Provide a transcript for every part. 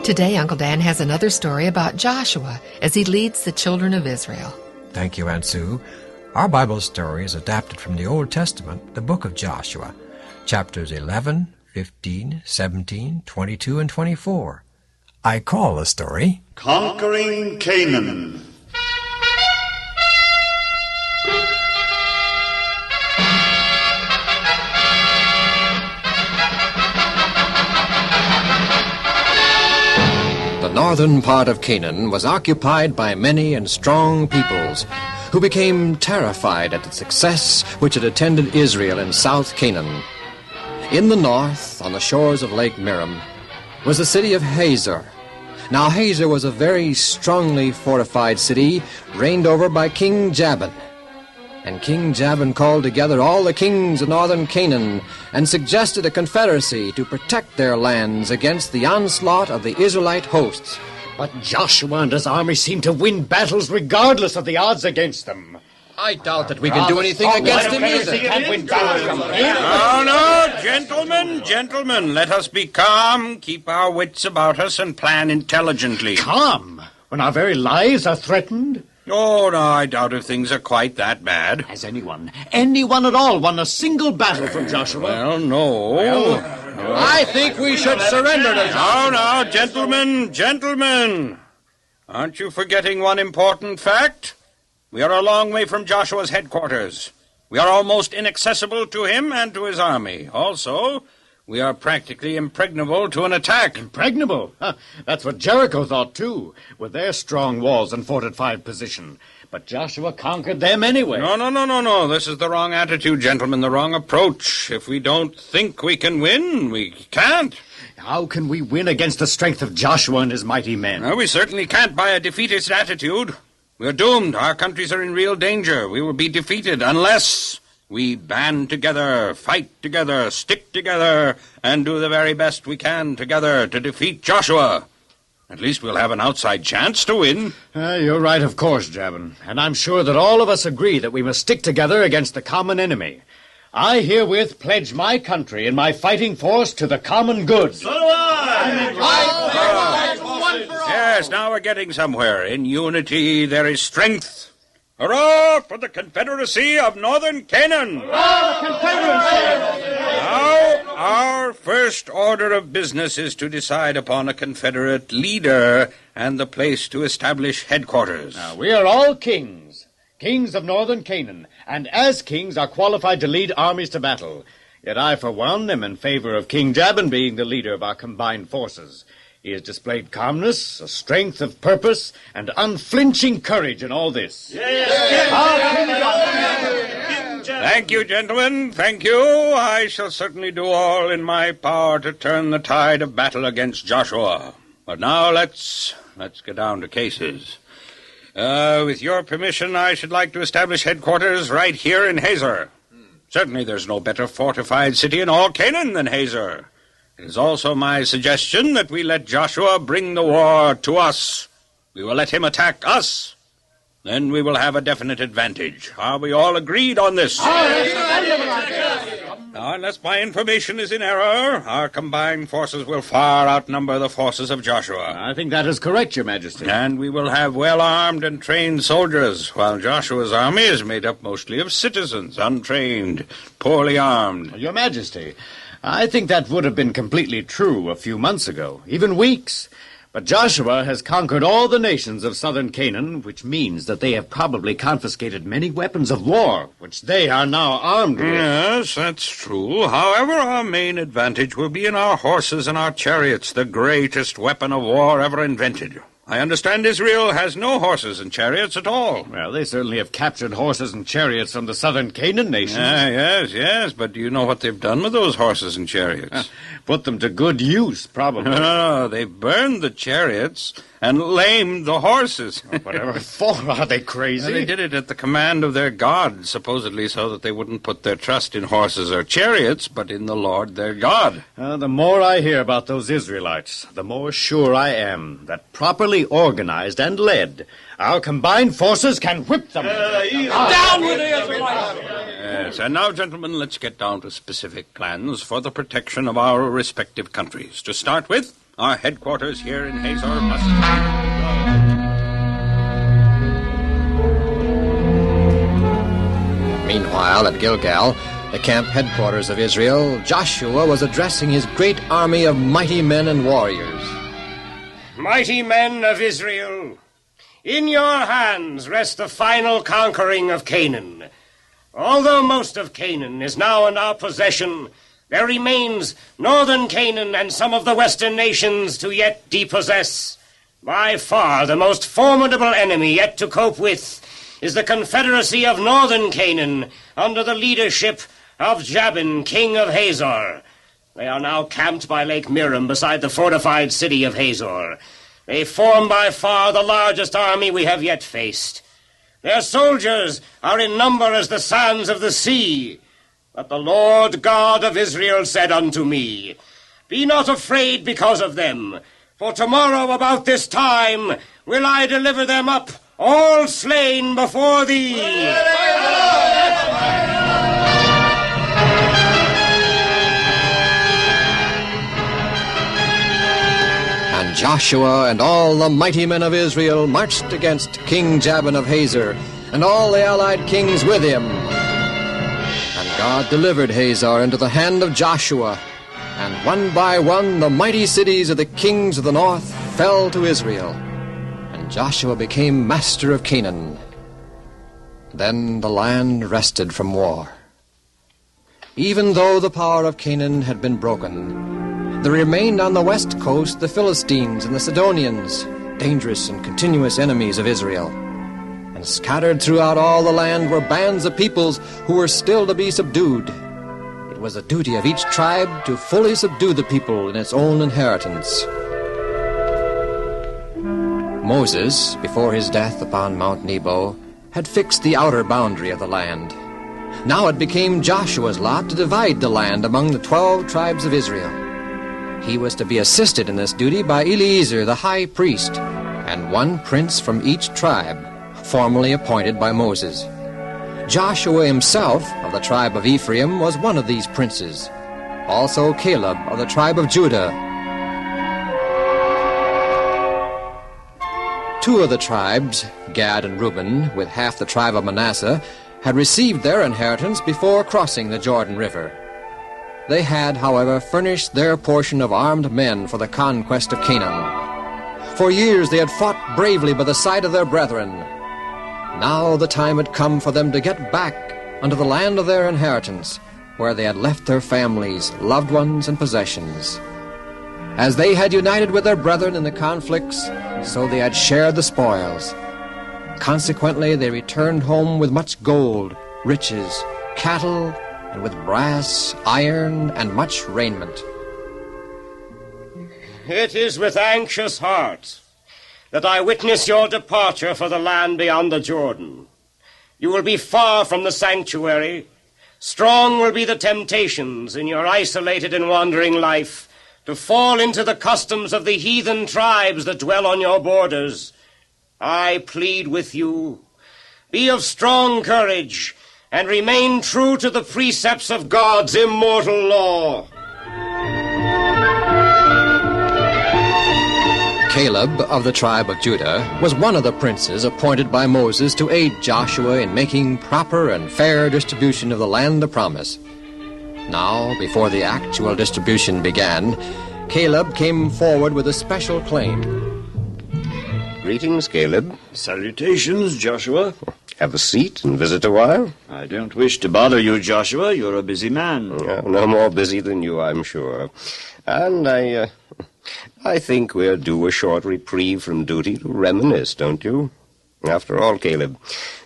Today, Uncle Dan has another story about Joshua as he leads the children of Israel. Thank you, Aunt Sue. Our Bible story is adapted from the Old Testament, the book of Joshua, chapters 11, 15, 17, 22, and 24. I call the story Conquering Canaan. The northern part of Canaan was occupied by many and strong peoples who became terrified at the success which had attended Israel in South Canaan. In the north, on the shores of Lake Merom, was the city of Hazor. Now Hazor was a very strongly fortified city reigned over by King Jabin. And King Jabin called together all the kings of northern Canaan and suggested a confederacy to protect their lands against the onslaught of the Israelite hosts. But Joshua and his army seem to win battles regardless of the odds against them. I doubt that we can do anything against him either. No, gentlemen, let us be calm, keep our wits about us, and plan intelligently. Calm? When our very lives are threatened? Oh, no, I doubt if things are quite that bad. Has anyone at all, won a single battle from Joshua? Well, no. I think we should surrender to Joshua. Now, gentlemen. Aren't you forgetting one important fact? We are a long way from Joshua's headquarters. We are almost inaccessible to him and to his army. Also, we are practically impregnable to an attack. Impregnable? That's what Jericho thought, too, with their strong walls and fortified position. But Joshua conquered them anyway. No. This is the wrong attitude, gentlemen, the wrong approach. If we don't think we can win, we can't. How can we win against the strength of Joshua and his mighty men? No, we certainly can't by a defeatist attitude. We're doomed. Our countries are in real danger. We will be defeated unless we band together, fight together, stick together, and do the very best we can together to defeat Joshua. At least we'll have an outside chance to win. You're right, of course, Jabin. And I'm sure that all of us agree that we must stick together against the common enemy. I herewith pledge my country and my fighting force to the common good. So do I! Yes, now we're getting somewhere. In unity there is strength. Hurrah for the Confederacy of Northern Canaan! Hurrah, Confederacy! Now, our first order of business is to decide upon a Confederate leader and the place to establish headquarters. Now, we are all kings of Northern Canaan, and as kings are qualified to lead armies to battle. Yet I, for one, am in favor of King Jabin being the leader of our combined forces. He has displayed calmness, a strength of purpose, and unflinching courage in all this. Thank you, gentlemen. Thank you. I shall certainly do all in my power to turn the tide of battle against Joshua. But now let's get down to cases. With your permission, I should like to establish headquarters right here in Hazor. Certainly there's no better fortified city in all Canaan than Hazor. It is also my suggestion that we let Joshua bring the war to us. We will let him attack us. Then we will have a definite advantage. Are we all agreed on this? Now, unless my information is in error, our combined forces will far outnumber the forces of Joshua. I think that is correct, Your Majesty. And we will have well-armed and trained soldiers, while Joshua's army is made up mostly of citizens, untrained, poorly armed. Your Majesty, I think that would have been completely true a few months ago, even weeks. But Joshua has conquered all the nations of southern Canaan, which means that they have probably confiscated many weapons of war, which they are now armed with. Yes, that's true. However, our main advantage will be in our horses and our chariots, the greatest weapon of war ever invented. I understand Israel has no horses and chariots at all. Well, they certainly have captured horses and chariots from the southern Canaan nations. Yes, but do you know what they've done with those horses and chariots? Put them to good use, probably. No, they burned the chariots and lamed the horses. Whatever for? Are they crazy? They did it at the command of their God, supposedly so that they wouldn't put their trust in horses or chariots, but in the Lord their God. The more I hear about those Israelites, the more sure I am that properly organized and led, our combined forces can whip them. Down with the Israelites! Yes, and now, gentlemen, let's get down to specific plans for the protection of our respective countries. To start with, Our headquarters here in Hazor must be... Meanwhile, at Gilgal, the camp headquarters of Israel, Joshua was addressing his great army of mighty men and warriors. Mighty men of Israel, in your hands rests the final conquering of Canaan. Although most of Canaan is now in our possession, there remains northern Canaan and some of the western nations to yet depossess. By far the most formidable enemy yet to cope with is the confederacy of northern Canaan under the leadership of Jabin, king of Hazor. They are now camped by Lake Merom beside the fortified city of Hazor. They form by far the largest army we have yet faced. Their soldiers are in number as the sands of the sea. But the Lord God of Israel said unto me, Be not afraid because of them, for tomorrow about this time will I deliver them up, all slain before thee. And Joshua and all the mighty men of Israel marched against King Jabin of Hazor, and all the allied kings with him. And God delivered Hazor into the hand of Joshua, and one by one the mighty cities of the kings of the north fell to Israel, and Joshua became master of Canaan. Then the land rested from war. Even though the power of Canaan had been broken, there remained on the west coast the Philistines and the Sidonians, dangerous and continuous enemies of Israel. And scattered throughout all the land were bands of peoples who were still to be subdued. It was the duty of each tribe to fully subdue the people in its own inheritance. Moses, before his death upon Mount Nebo, had fixed the outer boundary of the land. Now it became Joshua's lot to divide the land among the 12 tribes of Israel. He was to be assisted in this duty by Eleazar the high priest, and one prince from each tribe, formally appointed by Moses. Joshua himself, of the tribe of Ephraim, was one of these princes. Also Caleb of the tribe of Judah. 2 of the tribes, Gad and Reuben, with half the tribe of Manasseh, had received their inheritance before crossing the Jordan River. They had, however, furnished their portion of armed men for the conquest of Canaan. For years they had fought bravely by the side of their brethren. Now the time had come for them to get back unto the land of their inheritance, where they had left their families, loved ones, and possessions. As they had united with their brethren in the conflicts, so they had shared the spoils. Consequently, they returned home with much gold, riches, cattle, and with brass, iron, and much raiment. It is with anxious heart that I witness your departure for the land beyond the Jordan. You will be far from the sanctuary. Strong will be the temptations in your isolated and wandering life to fall into the customs of the heathen tribes that dwell on your borders. I plead with you, be of strong courage, and remain true to the precepts of God's immortal law. Caleb of the tribe of Judah was one of the princes appointed by Moses to aid Joshua in making proper and fair distribution of the land of promise. Now, before the actual distribution began, Caleb came forward with a special claim. Greetings, Caleb. Salutations, Joshua. Have a seat and visit a while? I don't wish to bother you, Joshua. You're a busy man. No more busy than you, I'm sure. And I think we're due a short reprieve from duty to reminisce, don't you? After all, Caleb,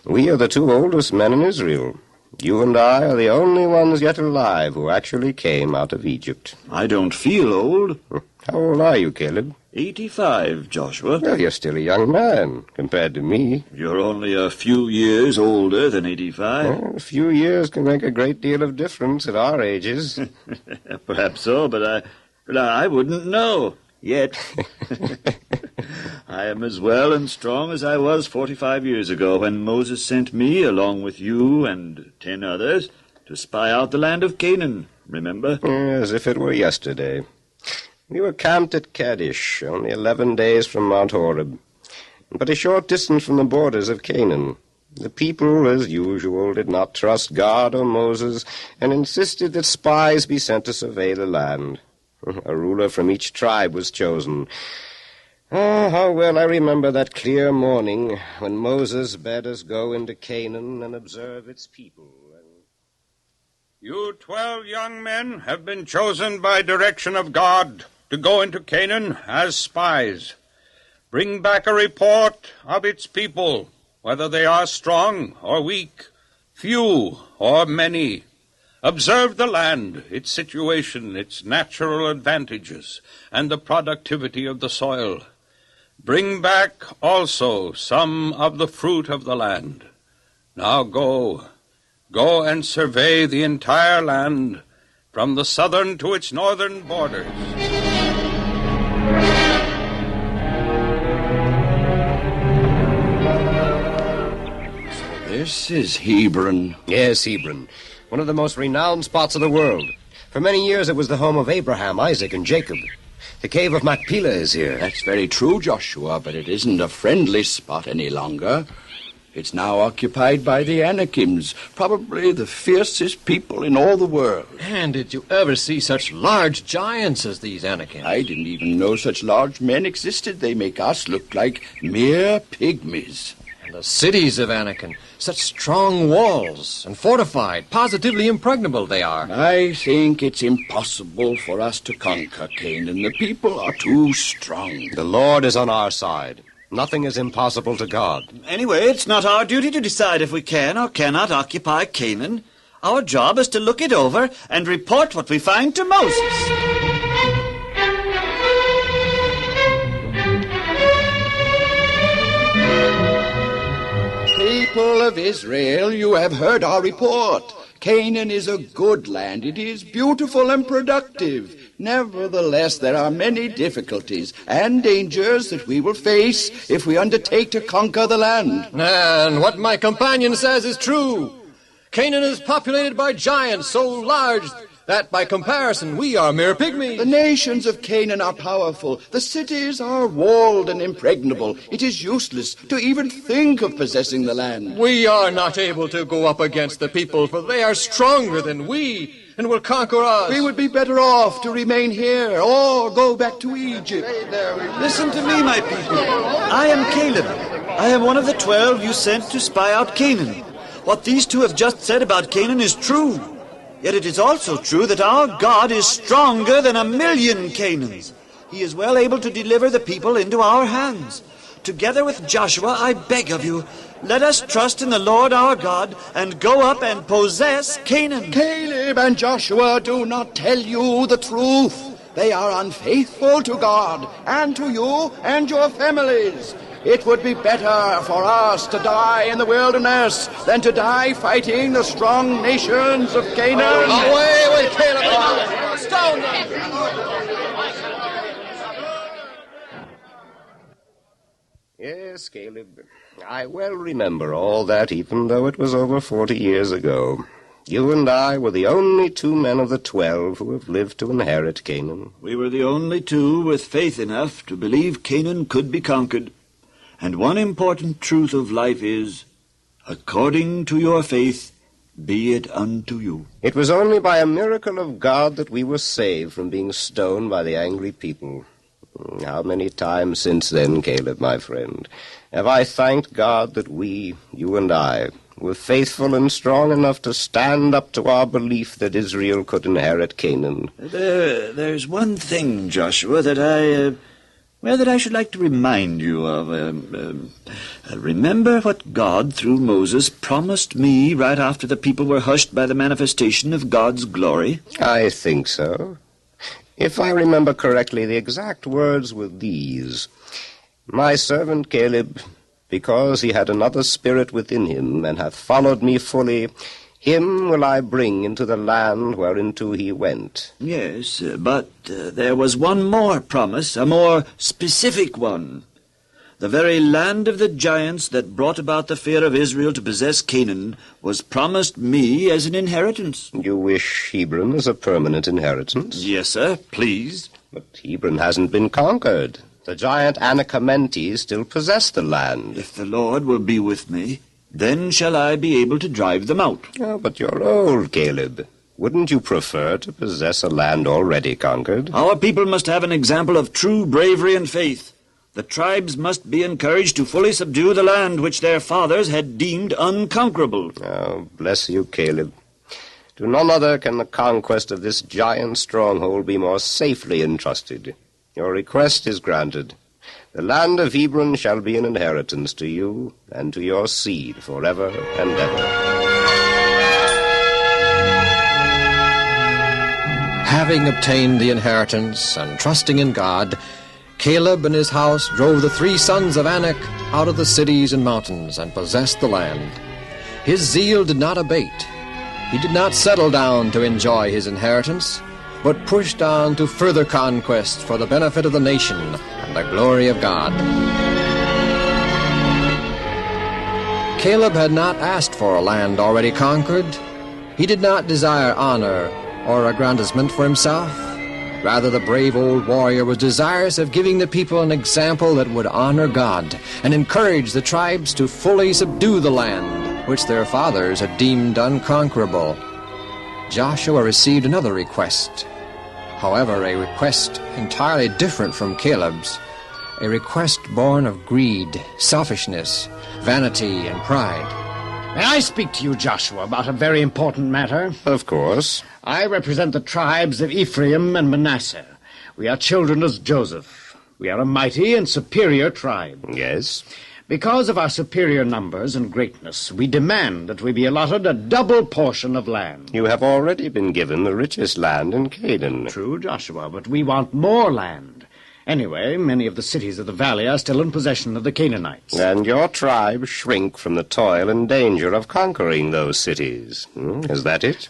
we are the 2 oldest men in Israel. You and I are the only ones yet alive who actually came out of Egypt. I don't feel old. How old are you, Caleb? 85, Joshua. Well, you're still a young man compared to me. You're only a few years older than 85. Well, a few years can make a great deal of difference at our ages. Perhaps so, but I wouldn't know yet. I am as well and strong as I was 45 years ago when Moses sent me, along with you and 10 others, to spy out the land of Canaan, remember? As if it were yesterday. We were camped at Kadesh, only 11 days from Mount Horeb, but a short distance from the borders of Canaan. The people, as usual, did not trust God or Moses and insisted that spies be sent to survey the land. A ruler from each tribe was chosen. Oh, how well I remember that clear morning when Moses bade us go into Canaan and observe its people. You 12 young men have been chosen by direction of God to go into Canaan as spies. Bring back a report of its people, whether they are strong or weak, few or many. Observe the land, its situation, its natural advantages, and the productivity of the soil. Bring back also some of the fruit of the land. Now go and survey the entire land, from the southern to its northern borders. So this is Hebron. Yes, Hebron, one of the most renowned spots of the world. For many years it was the home of Abraham, Isaac, and Jacob. The cave of Machpelah is here. That's very true, Joshua, but it isn't a friendly spot any longer. It's now occupied by the Anakims, probably the fiercest people in all the world. And did you ever see such large giants as these Anakims? I didn't even know such large men existed. They make us look like mere pygmies. And the cities of Anakim, such strong walls and fortified, positively impregnable they are. I think it's impossible for us to conquer Canaan. The people are too strong. The Lord is on our side. Nothing is impossible to God. Anyway, it's not our duty to decide if we can or cannot occupy Canaan. Our job is to look it over and report what we find to Moses. People of Israel, you have heard our report. Canaan is a good land. It is beautiful and productive. Nevertheless, there are many difficulties and dangers that we will face if we undertake to conquer the land. And what my companion says is true. Canaan is populated by giants so large that, by comparison, we are mere pygmies. The nations of Canaan are powerful. The cities are walled and impregnable. It is useless to even think of possessing the land. We are not able to go up against the people, for they are stronger than we and will conquer us. We would be better off to remain here or go back to Egypt. Listen to me, my people. I am Caleb. I am one of the 12 you sent to spy out Canaan. What these two have just said about Canaan is true. Yet it is also true that our God is stronger than 1,000,000 Canaans. He is well able to deliver the people into our hands. Together with Joshua, I beg of you, let us trust in the Lord our God and go up and possess Canaan. Caleb and Joshua do not tell you the truth. They are unfaithful to God and to you and your families. It would be better for us to die in the wilderness than to die fighting the strong nations of Canaan. Away with Caleb! Stone them! Yes, Caleb, I well remember all that, even though it was over 40 years ago. You and I were the only 2 men of the 12 who have lived to inherit Canaan. We were the only 2 with faith enough to believe Canaan could be conquered. And one important truth of life is, according to your faith, be it unto you. It was only by a miracle of God that we were saved from being stoned by the angry people. How many times since then, Caleb, my friend, have I thanked God that we, you and I, were faithful and strong enough to stand up to our belief that Israel could inherit Canaan. There's one thing, Joshua, that I should like to remind you of. Remember what God, through Moses, promised me right after the people were hushed by the manifestation of God's glory? I think so. If I remember correctly, the exact words were these: My servant Caleb, because he had another spirit within him, and hath followed me fully, him will I bring into the land whereinto he went. Yes, but there was one more promise, a more specific one. The very land of the giants that brought about the fear of Israel to possess Canaan was promised me as an inheritance. You wish Hebron as a permanent inheritance? Yes, sir, please. But Hebron hasn't been conquered. The giant Anakamentes still possess the land. If the Lord will be with me, then shall I be able to drive them out. Oh, but you're old, Caleb. Wouldn't you prefer to possess a land already conquered? Our people must have an example of true bravery and faith. The tribes must be encouraged to fully subdue the land which their fathers had deemed unconquerable. Oh, bless you, Caleb. To none other can the conquest of this giant stronghold be more safely entrusted. Your request is granted. The land of Hebron shall be an inheritance to you and to your seed forever and ever. Having obtained the inheritance and trusting in God, Caleb and his house drove the 3 sons of Anak out of the cities and mountains and possessed the land. His zeal did not abate. He did not settle down to enjoy his inheritance, but pushed on to further conquest for the benefit of the nation and the glory of God. Caleb had not asked for a land already conquered. He did not desire honor or aggrandizement for himself. Rather, the brave old warrior was desirous of giving the people an example that would honor God and encourage the tribes to fully subdue the land which their fathers had deemed unconquerable. Joshua received another request. However, a request entirely different from Caleb's, a request born of greed, selfishness, vanity, and pride. May I speak to you, Joshua, about a very important matter? Of course. I represent the tribes of Ephraim and Manasseh. We are children of Joseph. We are a mighty and superior tribe. Yes. Because of our superior numbers and greatness, we demand that we be allotted a double portion of land. You have already been given the richest land in Canaan. True, Joshua, but we want more land. Anyway, many of the cities of the valley are still in possession of the Canaanites. And your tribe shrink from the toil and danger of conquering those cities. Is that it?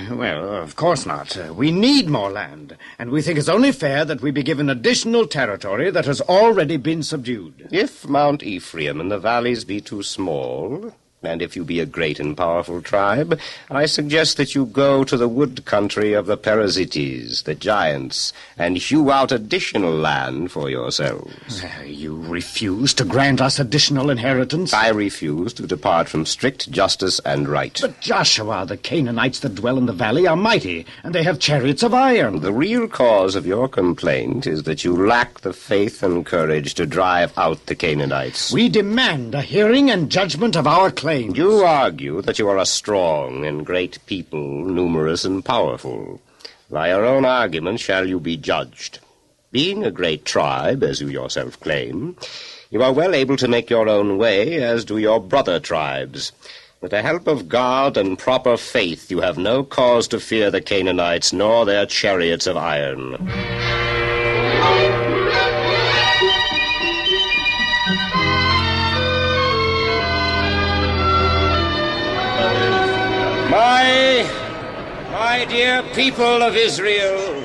Well, of course not. We need more land, and we think it's only fair that we be given additional territory that has already been subdued. If Mount Ephraim and the valleys be too small, and if you be a great and powerful tribe, I suggest that you go to the wood country of the Perizzites, the giants, and hew out additional land for yourselves. You refuse to grant us additional inheritance? I refuse to depart from strict justice and right. But Joshua, the Canaanites that dwell in the valley are mighty, and they have chariots of iron. The real cause of your complaint is that you lack the faith and courage to drive out the Canaanites. We demand a hearing and judgment of our claims. You argue that you are a strong and great people, numerous and powerful. By your own argument shall you be judged. Being a great tribe, as you yourself claim, you are well able to make your own way, as do your brother tribes. With the help of God and proper faith, you have no cause to fear the Canaanites, nor their chariots of iron. My dear people of Israel,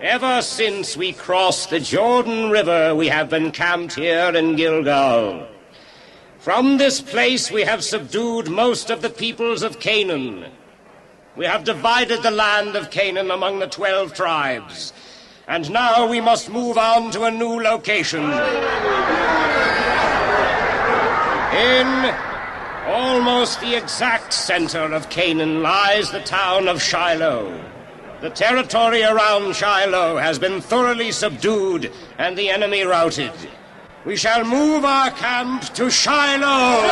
ever since we crossed the Jordan River, we have been camped here in Gilgal. From this place we have subdued most of the peoples of Canaan. We have divided the land of Canaan among the 12 tribes. And now we must move on to a new location. In almost the exact center of Canaan lies the town of Shiloh. The territory around Shiloh has been thoroughly subdued and the enemy routed. We shall move our camp to Shiloh.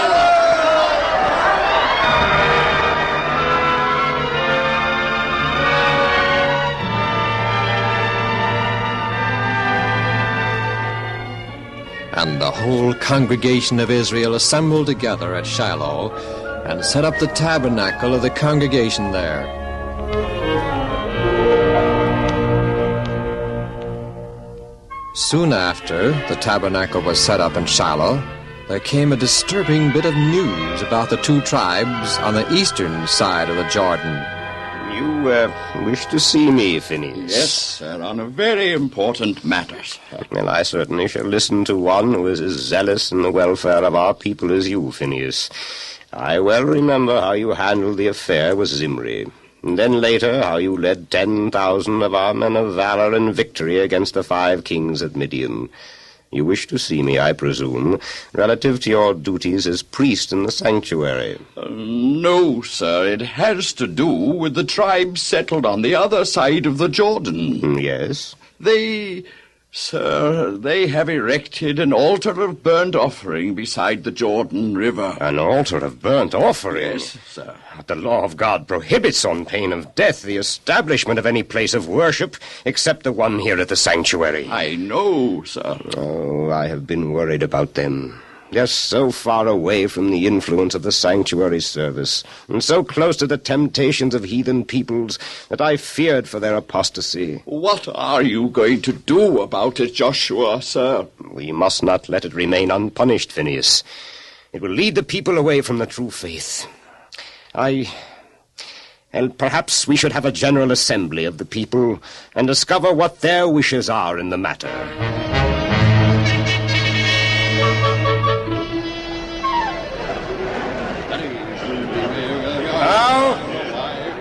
And the whole congregation of Israel assembled together at Shiloh and set up the tabernacle of the congregation there. Soon after the tabernacle was set up in Shiloh, there came a disturbing bit of news about the 2 tribes on the eastern side of the Jordan. You wish to see me, Phineas? Yes, sir, on a very important matter, sir. Well, I certainly shall listen to one who is as zealous in the welfare of our people as you, Phineas. I well remember how you handled the affair with Zimri. And then later, how you led 10,000 of our men of valor and victory against the 5 kings at Midian. You wish to see me, I presume, relative to your duties as priest in the sanctuary. No, sir. It has to do with the tribes settled on the other side of the Jordan. Yes? Sir, they have erected an altar of burnt offering beside the Jordan River. An altar of burnt offering? Yes, sir. The law of God prohibits on pain of death the establishment of any place of worship except the one here at the sanctuary. I know, sir. Oh, I have been worried about them. They're so far away from the influence of the sanctuary service, and so close to the temptations of heathen peoples, that I feared for their apostasy. What are you going to do about it, Joshua, sir? We must not let it remain unpunished, Phineas. It will lead the people away from the true faith. Perhaps we should have a general assembly of the people and discover what their wishes are in the matter.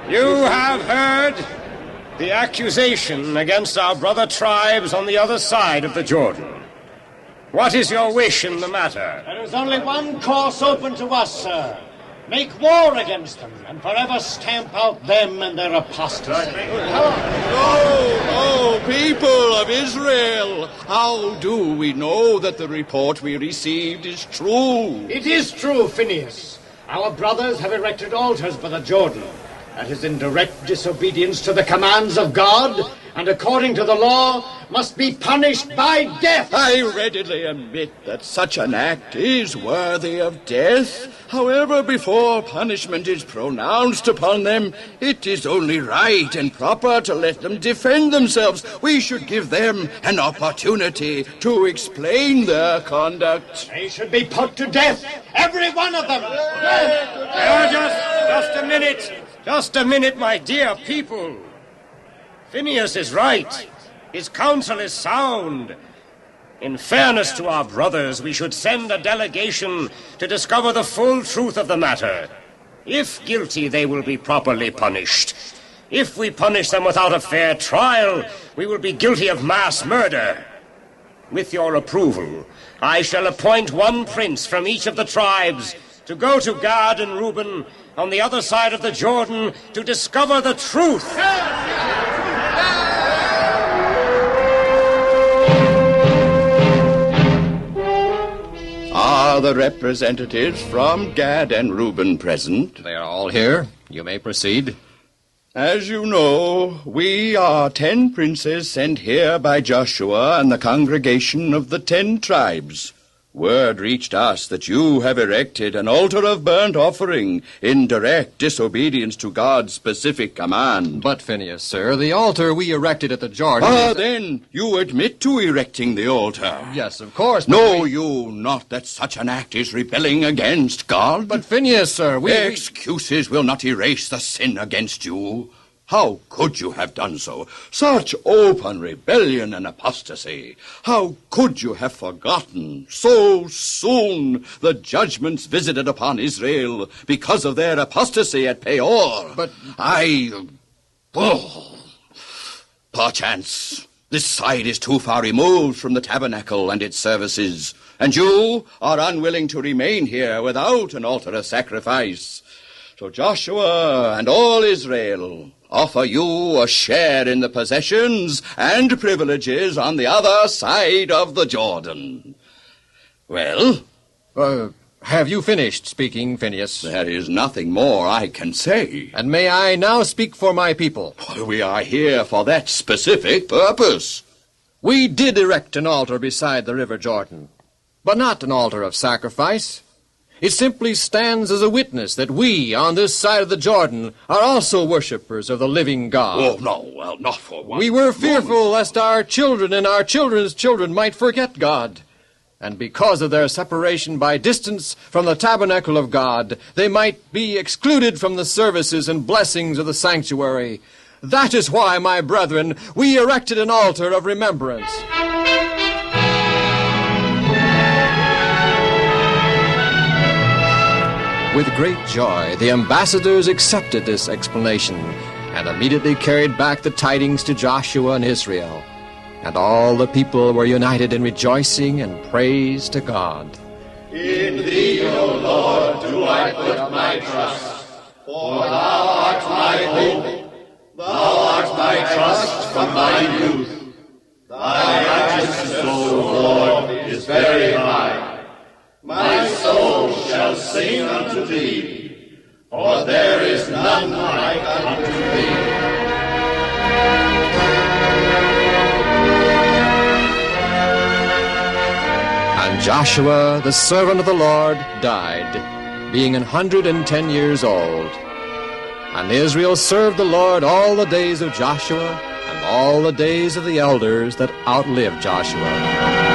You have heard the accusation against our brother tribes on the other side of the Jordan. What is your wish in the matter? There is only one course open to us, sir. Make war against them and forever stamp out them and their apostasy. Oh, people of Israel, how do we know that the report we received is true? It is true, Phineas. Our brothers have erected altars by the Jordan. That is in direct disobedience to the commands of God, and according to the law, must be punished by death. I readily admit that such an act is worthy of death. However, before punishment is pronounced upon them, it is only right and proper to let them defend themselves. We should give them an opportunity to explain their conduct. They should be put to death, every one of them. Just a minute. Just a minute, my dear people. Phineas is right. His counsel is sound. In fairness to our brothers, we should send a delegation to discover the full truth of the matter. If guilty, they will be properly punished. If we punish them without a fair trial, we will be guilty of mass murder. With your approval, I shall appoint one prince from each of the tribes to go to Gad and Reuben on the other side of the Jordan to discover the truth. Are the representatives from Gad and Reuben present? They are all here. You may proceed. As you know, we are 10 princes sent here by Joshua and the congregation of the 10 tribes. Word reached us that you have erected an altar of burnt offering in direct disobedience to God's specific command. But, Phineas, sir, the altar we erected at the Jordan... Then you admit to erecting the altar? Yes, of course. Know you not that such an act is rebelling against God? But, Phineas, sir, Excuses will not erase the sin against you. How could you have done so? Such open rebellion and apostasy. How could you have forgotten so soon the judgments visited upon Israel because of their apostasy at Peor? But perchance this side is too far removed from the tabernacle and its services, and you are unwilling to remain here without an altar of sacrifice. So Joshua and all Israel offer you a share in the possessions and privileges on the other side of the Jordan. Well? Have you finished speaking, Phineas? There is nothing more I can say. And may I now speak for my people? We are here for that specific purpose. We did erect an altar beside the river Jordan, but not an altar of sacrifice. It simply stands as a witness that we, on this side of the Jordan, are also worshippers of the living God. Oh, no, well, not for one. We were fearful lest our children and our children's children might forget God. And because of their separation by distance from the tabernacle of God, they might be excluded from the services and blessings of the sanctuary. That is why, my brethren, we erected an altar of remembrance. With great joy, the ambassadors accepted this explanation and immediately carried back the tidings to Joshua and Israel. And all the people were united in rejoicing and praise to God. In thee, O Lord, do I put my trust, for thou art my hope. Thou art my trust from my youth. Thy righteousness, O Lord, is very high. My soul shall sing unto thee, for there is none like unto thee. And Joshua, the servant of the Lord, died, being 110 years old. And Israel served the Lord all the days of Joshua, and all the days of the elders that outlived Joshua.